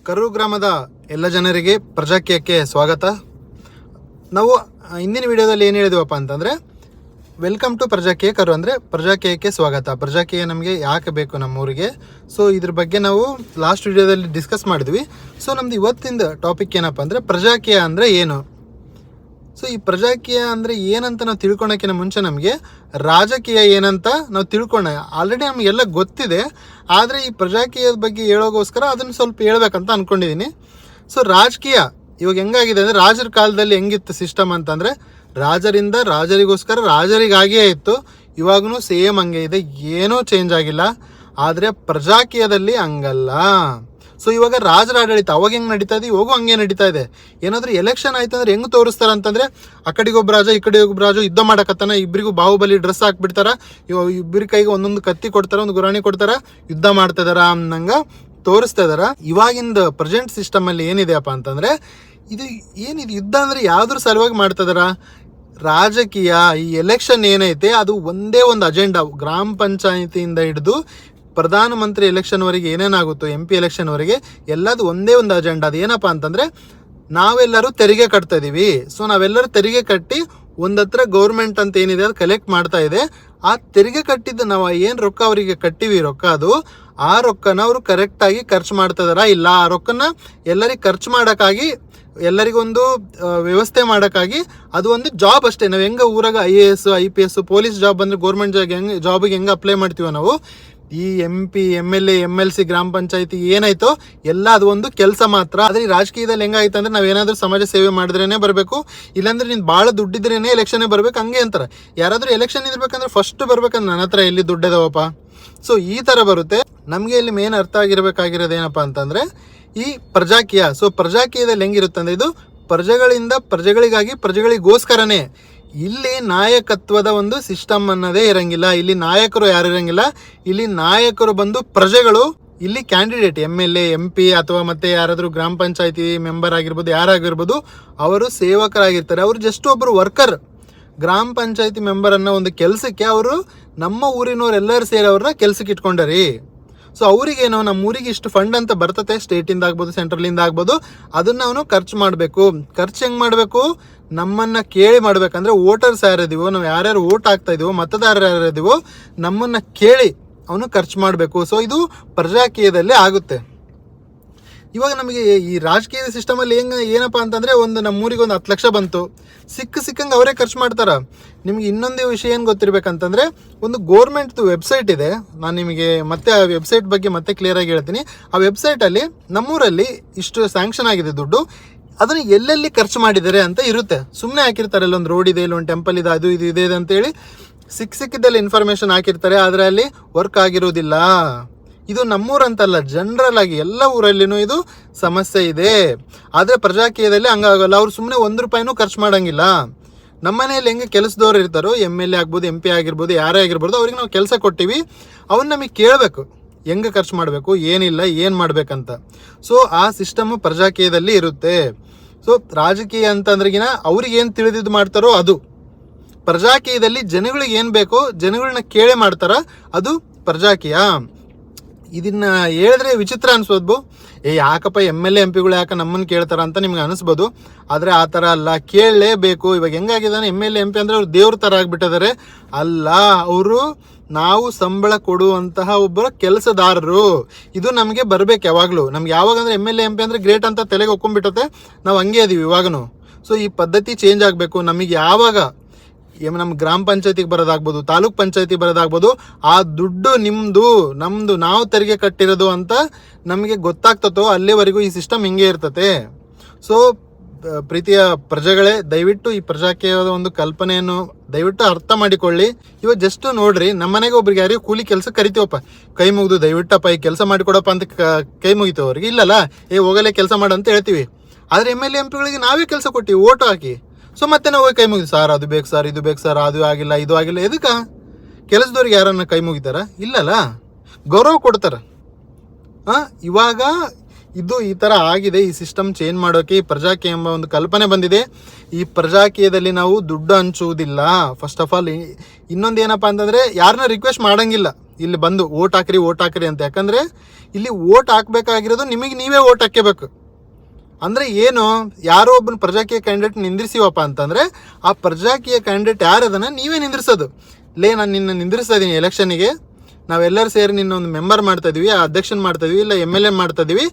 ಕರೂರು ಗ್ರಾಮದ ಎಲ್ಲ ಜನರಿಗೆ ಪ್ರಜಾಕೀಯಕ್ಕೆ ಸ್ವಾಗತ. ನಾವು ಇಂದಿನ ವಿಡಿಯೋದಲ್ಲಿ ಏನು ಹೇಳಿದ್ವಪ್ಪ ಅಂತಂದರೆ, ವೆಲ್ಕಮ್ ಟು ಪ್ರಜಾಕೀಯ ಕರು, ಅಂದರೆ ಪ್ರಜಾಕೀಯಕ್ಕೆ ಸ್ವಾಗತ. ಪ್ರಜಾಕೀಯ ನಮಗೆ ಯಾಕೆ ಬೇಕು ನಮ್ಮೂರಿಗೆ? ಸೊ ಇದ್ರ ಬಗ್ಗೆ ನಾವು ಲಾಸ್ಟ್ ವಿಡಿಯೋದಲ್ಲಿ ಡಿಸ್ಕಸ್ ಮಾಡಿದ್ವಿ. ಸೊ ನಮ್ದು ಇವತ್ತಿನ ಟಾಪಿಕ್ ಏನಪ್ಪ ಅಂದರೆ, ಪ್ರಜಾಕೀಯ ಅಂದರೆ ಏನು? ಸೊ ಈ ಪ್ರಜಾಕೀಯ ಅಂದರೆ ಏನಂತ ನಾವು ತಿಳ್ಕೊಳಕ್ಕಿಂತ ಮುಂಚೆ ನಮಗೆ ರಾಜಕೀಯ ಏನಂತ ನಾವು ತಿಳ್ಕೊಳ್ಳೋಣ. ಆಲ್ರೆಡಿ ನಮಗೆಲ್ಲ ಗೊತ್ತಿದೆ, ಆದರೆ ಈ ಪ್ರಜಾಕೀಯದ ಬಗ್ಗೆ ಹೇಳೋಗೋಸ್ಕರ ಅದನ್ನು ಸ್ವಲ್ಪ ಹೇಳ್ಬೇಕಂತ ಅಂದ್ಕೊಂಡಿದ್ದೀನಿ. ಸೊ ರಾಜಕೀಯ ಇವಾಗ ಹೆಂಗಾಗಿದೆ ಅಂದರೆ, ರಾಜರ ಕಾಲದಲ್ಲಿ ಹೆಂಗಿತ್ತು ಸಿಸ್ಟಮ್ ಅಂತಂದರೆ, ರಾಜರಿಂದ ರಾಜರಿಗೋಸ್ಕರ ರಾಜರಿಗಾಗಿಯೇ ಇತ್ತು. ಇವಾಗೂ ಸೇಮ್ ಹಂಗೆ ಇದೆ, ಏನೂ ಚೇಂಜ್ ಆಗಿಲ್ಲ. ಆದರೆ ಪ್ರಜಾಕೀಯದಲ್ಲಿ ಹಂಗಲ್ಲ. ಸೊ ಇವಾಗ ರಾಜರ ಆಡಳಿತ ಅವಾಗ ಹೆಂಗೆ ನಡೀತಾ ಇದೆ, ಇವಾಗೂ ಹಂಗೆ ನಡೀತಾ ಇದೆ. ಏನಾದರೂ ಎಲೆಕ್ಷನ್ ಆಯ್ತು ಅಂದರೆ ಹೆಂಗೆ ತೋರಿಸ್ತಾರೆ ಅಂತಂದರೆ, ಆ ಕಡೆಗೊಬ್ಬ ರಾಜ ಈ ಕಡೆಗೊಬ್ಬ ರಾಜು ಯುದ್ಧ ಮಾಡಕತ್ತಾನ, ಇಬ್ಬರಿಗೂ ಬಾಹುಬಲಿ ಡ್ರೆಸ್ ಹಾಕ್ಬಿಡ್ತಾರ, ಇಬ್ಬರ ಕೈಗೆ ಒಂದೊಂದು ಕತ್ತಿ ಕೊಡ್ತಾರ, ಒಂದು ಗುರಾಣಿ ಕೊಡ್ತಾರ, ಯುದ್ಧ ಮಾಡ್ತಿದಾರ ಅನ್ನಂಗೆ ತೋರಿಸ್ತಾ ಇದಾರ. ಇವಾಗಿಂದ ಪ್ರೆಸೆಂಟ್ ಸಿಸ್ಟಮಲ್ಲಿ ಏನಿದೆಯಪ್ಪ ಅಂತಂದರೆ, ಇದು ಏನಿದೆ ಯುದ್ಧ ಅಂದರೆ ಯಾವುದ್ರ ಸಲುವಾಗಿ ಮಾಡ್ತಿದಾರ? ರಾಜಕೀಯ. ಈ ಎಲೆಕ್ಷನ್ ಏನೈತೆ ಅದು ಒಂದೇ ಒಂದು ಅಜೆಂಡಾ. ಗ್ರಾಮ ಪಂಚಾಯಿತಿಯಿಂದ ಹಿಡಿದು ಪ್ರಧಾನಮಂತ್ರಿ ಎಲೆಕ್ಷನ್ವರೆಗೆ ಏನೇನಾಗುತ್ತೋ, MP ಎಲೆಕ್ಷನ್ವರೆಗೆ ಎಲ್ಲದು ಒಂದೇ ಒಂದು ಅಜೆಂಡಾ. ಅದು ಏನಪ್ಪ ಅಂತಂದರೆ, ನಾವೆಲ್ಲರೂ ತೆರಿಗೆ ಕಟ್ತಾ ಇದ್ದೀವಿ. ಸೊ ನಾವೆಲ್ಲರೂ ತೆರಿಗೆ ಕಟ್ಟಿ ಒಂದತ್ರ ಗೌರ್ಮೆಂಟ್ ಅಂತ ಏನಿದೆ ಅದು ಕಲೆಕ್ಟ್ ಮಾಡ್ತಾ ಇದೆ. ಆ ತೆರಿಗೆ ಕಟ್ಟಿದ್ದು ನಾವು ಏನು ರೊಕ್ಕ ಅವರಿಗೆ ಕಟ್ಟಿವಿ, ರೊಕ್ಕ ಅದು ಆ ರೊಕ್ಕನ ಅವರು ಕರೆಕ್ಟಾಗಿ ಖರ್ಚು ಮಾಡ್ತಾ ಇದಾರ ಇಲ್ಲ, ಆ ರೊಕ್ಕನ ಎಲ್ಲರಿಗೆ ಖರ್ಚು ಮಾಡೋಕ್ಕಾಗಿ, ಎಲ್ಲರಿಗೊಂದು ವ್ಯವಸ್ಥೆ ಮಾಡೋಕ್ಕಾಗಿ ಅದು ಒಂದು ಜಾಬ್ ಅಷ್ಟೇ. ನಾವು ಹೆಂಗೆ ಊರಾಗ IAS IPS ಪೊಲೀಸ್ ಜಾಬ್ ಅಂದರೆ ಗೌರ್ಮೆಂಟ್ ಜಾಬಿಗೆ ಹೆಂಗೆ ಅಪ್ಲೈ ಮಾಡ್ತೀವೋ ನಾವು, ಈ MP MLA MLC ಗ್ರಾಮ ಪಂಚಾಯತಿ ಏನಾಯ್ತೋ ಎಲ್ಲ ಅದು ಒಂದು ಕೆಲಸ ಮಾತ್ರ. ಆದರೆ ಈ ರಾಜಕೀಯದಲ್ಲಿ ಹೆಂಗಾಯ್ತು ಅಂದರೆ, ನಾವೇನಾದರೂ ಸಮಾಜ ಸೇವೆ ಮಾಡಿದ್ರೇ ಬರಬೇಕು, ಇಲ್ಲಾಂದ್ರೆ ನೀನು ಭಾಳ ದುಡ್ಡಿದ್ರೇ ಎಲೆಕ್ಷನ್ನೇ ಬರ್ಬೇಕು ಹಂಗೆ ಅಂತಾರೆ. ಯಾರಾದರೂ ಎಲೆಕ್ಷನ್ ಇರ್ಬೇಕಂದ್ರೆ ಫಸ್ಟ್ ಬರ್ಬೇಕಂದ್ರೆ ನನ್ನ ಹತ್ರ ಎಲ್ಲಿ ದುಡ್ಡಿದಾವಪ್ಪ. ಸೊ ಈ ಥರ ಬರುತ್ತೆ. ನಮಗೆ ಇಲ್ಲಿ ಮೇನ್ ಅರ್ಥ ಆಗಿರಬೇಕಾಗಿರೋದು ಏನಪ್ಪ ಅಂತಂದರೆ, ಈ ಪ್ರಜಾಕೀಯ. ಸೊ ಪ್ರಜಾಕೀಯದಲ್ಲಿ ಹೆಂಗಿರುತ್ತೆ ಅಂದರೆ, ಇದು ಪ್ರಜೆಗಳಿಂದ ಪ್ರಜೆಗಳಿಗಾಗಿ ಪ್ರಜೆಗಳಿಗೋಸ್ಕರನೇ. ಇಲ್ಲಿ ನಾಯಕತ್ವದ ಒಂದು ಸಿಸ್ಟಮ್ ಅನ್ನೋದೇ ಇರಂಗಿಲ್ಲ. ಇಲ್ಲಿ ನಾಯಕರು ಯಾರು ಇರಂಗಿಲ್ಲ. ಇಲ್ಲಿ ನಾಯಕರು ಬಂದು ಪ್ರಜೆಗಳು. ಇಲ್ಲಿ ಕ್ಯಾಂಡಿಡೇಟ್ MLA MP ಅಥವಾ ಮತ್ತೆ ಯಾರಾದರೂ ಗ್ರಾಮ ಪಂಚಾಯತಿ ಮೆಂಬರ್ ಆಗಿರ್ಬೋದು, ಯಾರಾಗಿರ್ಬೋದು, ಅವರು ಸೇವಕರಾಗಿರ್ತಾರೆ. ಅವರು ಜಸ್ಟ್ ಒಬ್ಬರು ವರ್ಕರ್. ಗ್ರಾಮ ಪಂಚಾಯತಿ ಮೆಂಬರ್ ಅನ್ನೋ ಒಂದು ಕೆಲಸಕ್ಕೆ ಅವರು ನಮ್ಮ ಊರಿನವ್ರು ಎಲ್ಲರೂ ಸೇರಿ ಅವ್ರನ್ನ ಕೆಲ್ಸಕ್ಕೆ ಇಟ್ಕೊಂಡರಿ. ಸೊ ಅವ್ರಿಗೇನೋ ನಮ್ಮ ಊರಿಗೆ ಇಷ್ಟು ಫಂಡ್ ಅಂತ ಬರ್ತತೆ, ಸ್ಟೇಟಿಂದ ಆಗ್ಬೋದು ಸೆಂಟ್ರಲಿಂದ ಆಗ್ಬೋದು, ಅದನ್ನು ಅವನು ಖರ್ಚು ಮಾಡಬೇಕು. ಖರ್ಚು ಹೆಂಗೆ ಮಾಡಬೇಕು? ನಮ್ಮನ್ನು ಕೇಳಿ ಮಾಡಬೇಕಂದ್ರೆ, ವೋಟರ್ಸ್ ಯಾರಿದೀವೋ, ನಾವು ಯಾರ್ಯಾರು ವೋಟ್ ಹಾಕ್ತಾ ಇದೀವೋ, ಮತದಾರರು ಯಾರಿದೀವೋ, ನಮ್ಮನ್ನು ಕೇಳಿ ಅವನು ಖರ್ಚು ಮಾಡಬೇಕು. ಸೊ ಇದು ಪ್ರಜಾಕೀಯದಲ್ಲೇ ಆಗುತ್ತೆ. ಇವಾಗ ನಮಗೆ ಈ ರಾಜಕೀಯ ಸಿಸ್ಟಮಲ್ಲಿ ಏನಪ್ಪ ಅಂತಂದರೆ, ಒಂದು ನಮ್ಮೂರಿಗೆ ಒಂದು 10 ಲಕ್ಷ ಬಂತು, ಸಿಕ್ಕಂಗೆ ಅವರೇ ಖರ್ಚು ಮಾಡ್ತಾರೆ. ನಿಮ್ಗೆ ಇನ್ನೊಂದು ವಿಷಯ ಏನು ಗೊತ್ತಿರಬೇಕಂತಂದರೆ, ಒಂದು ಗೋರ್ಮೆಂಟ್ದು ವೆಬ್ಸೈಟ್ ಇದೆ. ನಾನು ನಿಮಗೆ ಮತ್ತೆ ಆ ವೆಬ್ಸೈಟ್ ಬಗ್ಗೆ ಮತ್ತೆ ಕ್ಲಿಯರಾಗಿ ಹೇಳ್ತೀನಿ. ಆ ವೆಬ್ಸೈಟಲ್ಲಿ ನಮ್ಮೂರಲ್ಲಿ ಇಷ್ಟು ಸ್ಯಾಂಕ್ಷನ್ ಆಗಿದೆ ದುಡ್ಡು, ಅದನ್ನು ಎಲ್ಲೆಲ್ಲಿ ಖರ್ಚು ಮಾಡಿದ್ದಾರೆ ಅಂತ ಇರುತ್ತೆ. ಸುಮ್ಮನೆ ಹಾಕಿರ್ತಾರೆ, ಇಲ್ಲೊಂದು ರೋಡ್ ಇದೆ, ಇಲ್ಲೊಂದು ಟೆಂಪಲ್ ಇದೆ, ಅದು ಇದು ಇದೆ ಅಂತೇಳಿ ಸಿಕ್ಕಿದ್ದಲ್ಲಿ ಇನ್ಫಾರ್ಮೇಷನ್ ಹಾಕಿರ್ತಾರೆ. ಆದರೆ ಅಲ್ಲಿ ವರ್ಕ್ ಆಗಿರೋದಿಲ್ಲ. ಇದು ನಮ್ಮೂರಂತಲ್ಲ, ಜನರಲ್ ಆಗಿ ಎಲ್ಲ ಊರಲ್ಲಿನೂ ಇದು ಸಮಸ್ಯೆ ಇದೆ. ಆದರೆ ಪ್ರಜಾಕೀಯದಲ್ಲಿ ಹಂಗಾಗಲ್ಲ. ಅವ್ರು ಸುಮ್ಮನೆ 1 ರೂಪಾಯಿನೂ ಖರ್ಚು ಮಾಡೋಂಗಿಲ್ಲ. ನಮ್ಮ ಮನೆಯಲ್ಲಿ ಹೆಂಗೆ ಕೆಲಸದವ್ರು ಇರ್ತಾರೋ, MLA ಆಗ್ಬೋದು, MP ಆಗಿರ್ಬೋದು, ಯಾರೇ ಆಗಿರ್ಬೋದು, ಅವ್ರಿಗೆ ನಾವು ಕೆಲಸ ಕೊಟ್ಟಿವಿ, ಅವನ್ನ ನಮಗೆ ಕೇಳಬೇಕು ಹೆಂಗೆ ಖರ್ಚು ಮಾಡಬೇಕು, ಏನಿಲ್ಲ, ಏನು ಮಾಡಬೇಕಂತ. ಸೊ ಆ ಸಿಸ್ಟಮು ಪ್ರಜಾಕೀಯದಲ್ಲಿ ಇರುತ್ತೆ. ಸೊ ರಾಜಕೀಯ ಅಂತಂದ್ರಿಗಿನ ಅವ್ರಿಗೆ ಏನು ತಿಳಿದಿದ್ದು ಮಾಡ್ತಾರೋ ಅದು. ಪ್ರಜಾಕೀಯದಲ್ಲಿ ಜನಗಳಿಗೆ ಏನು ಬೇಕೋ ಜನಗಳನ್ನ ಕೇಳೇ ಮಾಡ್ತಾರ, ಅದು ಪ್ರಜಾಕೀಯ. ಇದನ್ನ ಹೇಳಿದ್ರೆ ವಿಚಿತ್ರ ಅನ್ಸ್ಬೋದು, ಯಾಕಪ್ಪ MLA MPಗಳು ಯಾಕೆ ನಮ್ಮನ್ನು ಕೇಳ್ತಾರ ಅಂತ ನಿಮ್ಗೆ ಅನಿಸ್ಬೋದು. ಆದರೆ ಆ ಥರ ಅಲ್ಲ, ಕೇಳಲೇಬೇಕು. ಇವಾಗ ಹೆಂಗಾಗಿದ್ದಾನೆ, MLA MP ಅಂದರೆ ಅವ್ರು ದೇವ್ರ ಥರ ಆಗಿಬಿಟ್ಟಿದ್ದಾರೆ. ಅಲ್ಲ, ಅವರು ನಾವು ಸಂಬಳ ಕೊಡುವಂತಹ ಒಬ್ಬರ ಕೆಲಸದಾರರು. ಇದು ನಮಗೆ ಬರಬೇಕು ಯಾವಾಗಲೂ. ನಮ್ಗೆ ಯಾವಾಗಂದ್ರೆ MLA MP ಅಂದರೆ ಗ್ರೇಟ್ ಅಂತ ತಲೆಗೆ ಒಕ್ಕೊಂಡ್ಬಿಟ್ಟತೆ, ನಾವು ಹಂಗೆ ಇದೀವಿ ಇವಾಗೂ. ಸೊ ಈ ಪದ್ಧತಿ ಚೇಂಜ್ ಆಗಬೇಕು. ನಮಗೆ ಯಾವಾಗ ನಮ್ಮ ಗ್ರಾಮ ಪಂಚಾಯತಿಗೆ ಬರೋದಾಗ್ಬೋದು, ತಾಲೂಕ್ ಪಂಚಾಯತಿ ಬರೋದಾಗ್ಬೋದು, ಆ ದುಡ್ಡು ನಮ್ಮದು ನಾವು ತೆರಿಗೆ ಕಟ್ಟಿರೋದು ಅಂತ ನಮಗೆ ಗೊತ್ತಾಗ್ತತೋ ಅಲ್ಲಿವರೆಗೂ ಈ ಸಿಸ್ಟಮ್ ಹಿಂಗೆ ಇರ್ತತೆ. ಸೊ ಪ್ರೀತಿಯ ಪ್ರಜೆಗಳೇ, ದಯವಿಟ್ಟು ಈ ಪ್ರಜಾಕೀಯದ ಒಂದು ಕಲ್ಪನೆಯನ್ನು ದಯವಿಟ್ಟು ಅರ್ಥ ಮಾಡಿಕೊಳ್ಳಿ. ಇವಾಗ ಜಸ್ಟ್ ನೋಡ್ರಿ, ನಮ್ಮ ಮನೆಗೆ ಒಬ್ರಿಗೆ ಯಾರಿಗೂ ಕೂಲಿ ಕೆಲಸ ಕರಿತೀವಪ್ಪ, ಕೈ ಮುಗಿದು ದಯವಿಟ್ಟಪ್ಪ ಈ ಕೆಲಸ ಮಾಡಿಕೊಡಪ್ಪ ಅಂತ ಕೈ ಮುಗಿತೀವಿ. ಅವ್ರಿಗೆ ಇಲ್ಲಲ್ಲ, ಹೋಗಲೇ ಕೆಲಸ ಮಾಡಂತ ಹೇಳ್ತೀವಿ. ಆದರೆ MLA MPಗಳಿಗೆ ನಾವೇ ಕೆಲಸ ಕೊಟ್ಟಿವಿ ಓಟು ಹಾಕಿ. ಸೊ ಮತ್ತೆ ನಾವು ಕೈ ಮುಗಿದು, ಸರ್ ಅದು ಬೇಕು ಸರ್, ಇದು ಬೇಕು ಸರ್, ಅದು ಆಗಿಲ್ಲ, ಇದು ಆಗಿಲ್ಲ. ಎದಕ್ಕೆ? ಕೆಲಸದವ್ರಿಗೆ ಯಾರನ್ನ ಕೈ ಮುಗಿತಾರ? ಇಲ್ಲಲ್ಲ, ಗೌರವ ಕೊಡ್ತಾರೆ. ಇವಾಗ ಇದು ಈ ಥರ ಆಗಿದೆ. ಈ ಸಿಸ್ಟಮ್ ಚೇಂಜ್ ಮಾಡೋಕ್ಕೆ ಈ ಪ್ರಜಾಕೀಯ ಎಂಬ ಒಂದು ಕಲ್ಪನೆ ಬಂದಿದೆ. ಈ ಪ್ರಜಾಕೀಯದಲ್ಲಿ ನಾವು ದುಡ್ಡು ಹಂಚುವುದಿಲ್ಲ. ಫಸ್ಟ್ ಆಫ್ ಆಲ್ ಇನ್ನೊಂದು ಏನಪ್ಪ ಅಂತಂದರೆ ಯಾರನ್ನ ರಿಕ್ವೆಸ್ಟ್ ಮಾಡೋಂಗಿಲ್ಲ ಇಲ್ಲಿ ಬಂದು ಓಟ್ ಹಾಕ್ರಿ ಅಂತ. ಯಾಕಂದರೆ ಇಲ್ಲಿ ಓಟ್ ಹಾಕಬೇಕಾಗಿರೋದು ನಿಮಗೆ ನೀವೇ ಓಟ್ ಹಾಕಬೇಕು. ಅಂದರೆ ಏನು, ಯಾರೋ ಒಬ್ಬನ ಪ್ರಜಾಕೀಯ ಕ್ಯಾಂಡಿಡೇಟ್ ನಿಂದಿರ್ಸಿವಪ್ಪ ಅಂತಂದರೆ ಆ ಪ್ರಜಾಕೀಯ ಕ್ಯಾಂಡಿಡೇಟ್ ಯಾರದನ್ನು ನೀವೇ ನಿಂದಿರ್ಸೋದು. ನಾನು ನಿನ್ನ ನಿಂದಿರ್ಸ್ತಾ ಇದ್ದೀನಿ ಎಲೆಕ್ಷನ್ನಿಗೆ, ನಾವೆಲ್ಲರೂ ಸೇರಿ ನಿನ್ನ ಒಂದು ಮೆಂಬರ್ ಮಾಡ್ತಾಯಿದ್ವಿ, ಅಧ್ಯಕ್ಷನ್ ಮಾಡ್ತಾಯಿದ್ವಿ, ಇಲ್ಲ MLA ಮಾಡ್ತಾಯಿದ್ವಿ.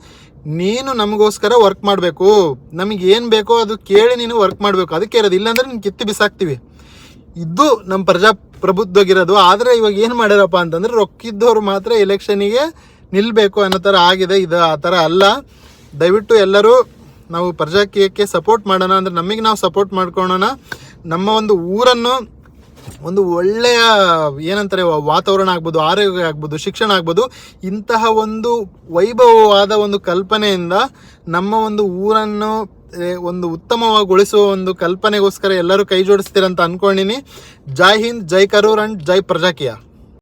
ನೀನು ನಮಗೋಸ್ಕರ ವರ್ಕ್ ಮಾಡಬೇಕು, ನಮಗೆ ಏನು ಬೇಕೋ ಅದು ಕೇಳಿ ನೀನು ವರ್ಕ್ ಮಾಡಬೇಕು. ಅದಕ್ಕೆ ಇರೋದು, ಇಲ್ಲಾಂದರೆ ನೀನು ಕಿತ್ತು ಬಿಸಾಕ್ತೀವಿ. ಇದು ನಮ್ಮ ಪ್ರಜಾಪ್ರಭುತ್ವಗಿರೋದು. ಆದರೆ ಇವಾಗ ಏನು ಮಾಡ್ಯಾರಪ್ಪ ಅಂತಂದರೆ ರೊಕ್ಕಿದ್ದವ್ರು ಮಾತ್ರ ಎಲೆಕ್ಷನಿಗೆ ನಿಲ್ಲಬೇಕು ಅನ್ನೋ ಥರ ಆಗಿದೆ. ಇದು ಆ ಥರ ಅಲ್ಲ. ದಯವಿಟ್ಟು ಎಲ್ಲರೂ ನಾವು ಪ್ರಜಾಕೀಯಕ್ಕೆ ಸಪೋರ್ಟ್ ಮಾಡೋಣ. ಅಂದರೆ ನಮಗೆ ನಾವು ಸಪೋರ್ಟ್ ಮಾಡ್ಕೊಳ್ಳೋಣ. ನಮ್ಮ ಒಂದು ಊರನ್ನು ಒಂದು ಒಳ್ಳೆಯ ಏನಂತಾರೆ ವಾತಾವರಣ ಆಗ್ಬೋದು, ಆರೋಗ್ಯ ಆಗ್ಬೋದು, ಶಿಕ್ಷಣ ಆಗ್ಬೋದು, ಇಂತಹ ಒಂದು ವೈಭವವಾದ ಒಂದು ಕಲ್ಪನೆಯಿಂದ ನಮ್ಮ ಒಂದು ಊರನ್ನು ಒಂದು ಉತ್ತಮವಾಗಿಗೊಳಿಸುವ ಒಂದು ಕಲ್ಪನೆಗೋಸ್ಕರ ಎಲ್ಲರೂ ಕೈ ಜೋಡಿಸ್ತೀರಂತ ಅಂದ್ಕೊಂಡಿನಿ. ಜೈ ಹಿಂದ್, ಜೈ ಕರೂರ್ ಅಂಡ್ ಜೈ ಪ್ರಜಾಕೀಯ.